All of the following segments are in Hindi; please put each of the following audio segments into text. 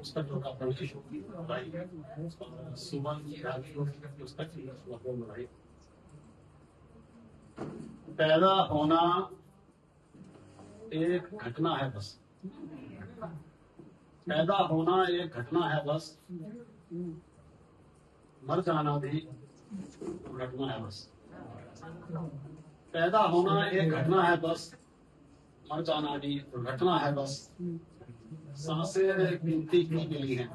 पुस्तकों का प्रवेश बढ़ाई, सुमन पुस्तक की बढ़ाई। पैदा होना एक घटना है बस, पैदा होना एक घटना है बस, मर जाना भी घटना है बस। पैदा होना एक घटना है बस, मर जाना भी घटना है बस। सांसें गिनती की मिली हैं,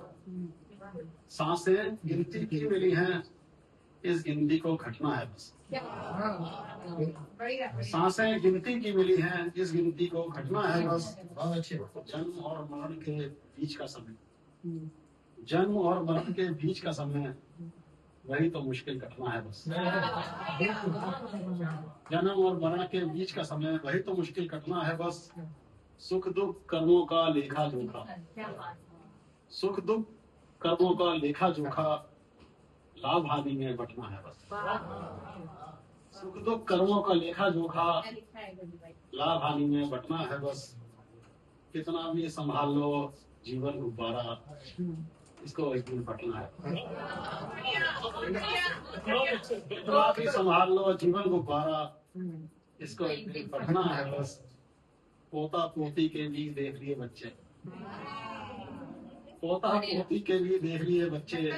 सांसें गिनती की मिली हैं, इस गिनती को घटना है बस। सांसें गिनती की मिली हैं, इस गिनती को घटना है बस। जन्म और मरण के बीच का समय, जन्म और मरण के बीच का समय, वही तो मुश्किल घटना है बस। जन्म और मरण के बीच का समय, वही तो मुश्किल घटना है बस। सुख दुख कर्मों का लेखा जोखा, सुख दुख कर्मों का लेखा जोखा, लाभ हानि में बंटना है बस। सुख दुख कर्मों का लेखा जोखा, लाभ हानि में बंटना है बस। कितना भी संभाल लो जीवन गुब्बारा, इसको एक दिन फटना है। कितना भी संभाल लो जीवन गुब्बारा, इसको एक दिन फटना है बस। पोता पोती के लिए देख लिए बच्चे, पोता पोती के लिए देख लिए बच्चे,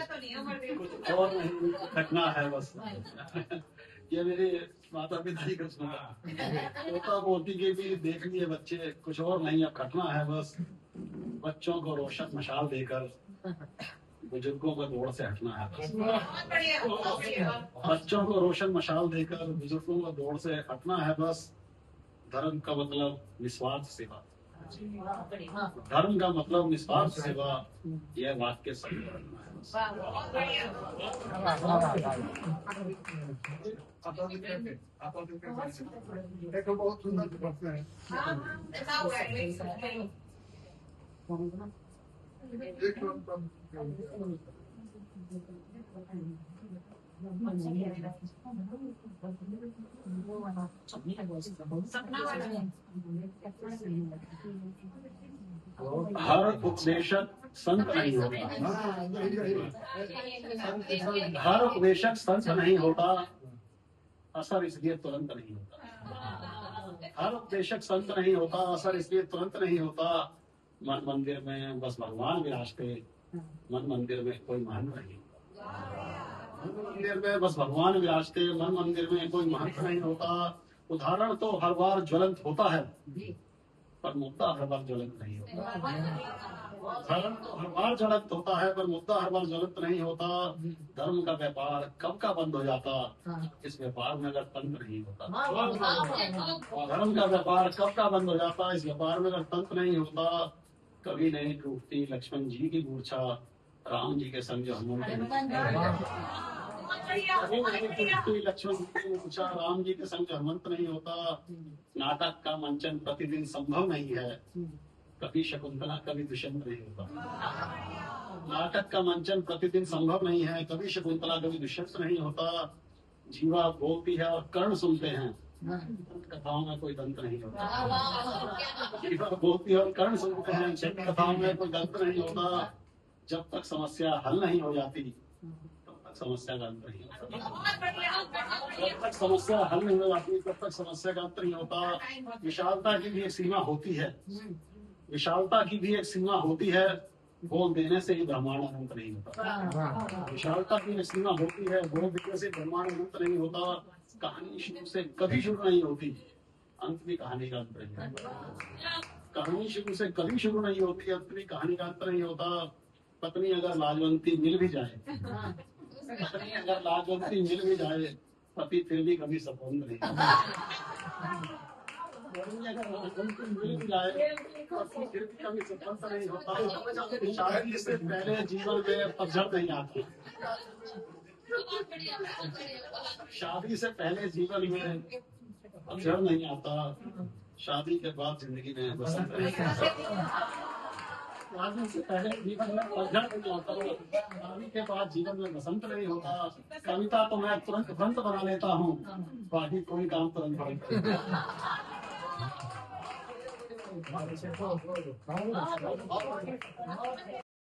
कुछ और नहीं घटना है बस। ये मेरे माता पिता जी का सुना। पोता पोती के लिए देख लिए बच्चे, कुछ और नहीं अब घटना है बस। बच्चों को रोशन मशाल देकर बुजुर्गों को दौड़ से हटना है बस। बच्चों को रोशन मशाल देकर बुजुर्गों को दौड़ से हटना है बस। धर्म का मतलब निस्वार्थ सेवा, धर्म का मतलब निस्वार्थ सेवा, यह वाक्य सही करना है बस। बहुत सुंदर प्रश्न है। हर उपदेशक संत नहीं होता, हर उपदेशक संत नहीं होता, असर इसलिए तुरंत नहीं होता। हर उपदेशक संत नहीं होता, असर इसलिए तुरंत नहीं होता। मन मंदिर में बस भगवान विराजते, मन मंदिर में कोई महंत नहीं होता। मन मंदिर में बस भगवान विराजते, मन मंदिर में कोई महंत नहीं होता। उदाहरण तो हर बार ज्वलंत होता है, पर मुद्दा हर बार ज्वलंत नहीं होता। उदाहरण तो हर बार ज्वलंत होता है, पर मुद्दा हर बार ज्वलंत नहीं होता। धर्म का व्यापार कब का बंद हो जाता, इस व्यापार में अगर तंत्र नहीं होता। धर्म का व्यापार कब का बंद हो जाता, इस व्यापार में अगर तंत्र नहीं होता। कभी नहीं टूटती लक्ष्मण जी की मूर्छा, राम जी के संग जो हनुमान लक्ष्मण जी की मूर्छा, राम जी के संग हनुमंत नहीं होता। नाटक का मंचन प्रतिदिन संभव नहीं है, कभी शकुंतला कभी दुष्यंत नहीं होता। नाटक का मंचन प्रतिदिन संभव नहीं है, कभी शकुंतला कभी दुष्यंत नहीं होता। जीवा बोलती है और कर्ण सुनते हैं, कथाओं में कोई दंत नहीं होता। जीवा बोलती है और कर्ण सुनते हैं, कथाओं में कोई दंत नहीं होता। जब तक समस्या हल नहीं हो जाती, तब तक समस्या का अंत नहीं होता। जब तक समस्या हल नहीं हो जाती, तब तक समस्या का अंत नहीं होता। विशालता की भी एक सीमा होती है, विशालता की भी एक सीमा होती है। बोल देने से ही ब्रह्मांड अनंत नहीं होता। विशालता की एक सीमा होती है, बोल देने से ब्रह्मांड अनंत नहीं होता। कहानी शुरू से कभी शुरू नहीं होती, अंत भी कहानी का अंत नहीं होता। कहानी शुरू से कभी शुरू नहीं होती, अंत भी कहानी का अंत नहीं होता। पत्नी अगर लाजवंती मिल भी जाए, पत्नी अगर लाजवंती मिल भी जाए, पति फिर भी कभी सफल नहीं होता। मिल भी जाए, पति फिर भी कभी सफल नहीं होता। शादी से पहले जीवन में पतझड़ नहीं आती, शादी से पहले जीवन में पतझड़ नहीं आता। शादी के बाद जिंदगी में बसंत नहीं आता। शादी से पहले जीवन में पतझड़ नहीं आता, शादी के बाद जीवन में बसंत नहीं होता। कविता तो मैं तुरंत तुरंत बना लेता हूँ, बाकी कोई काम तुरंत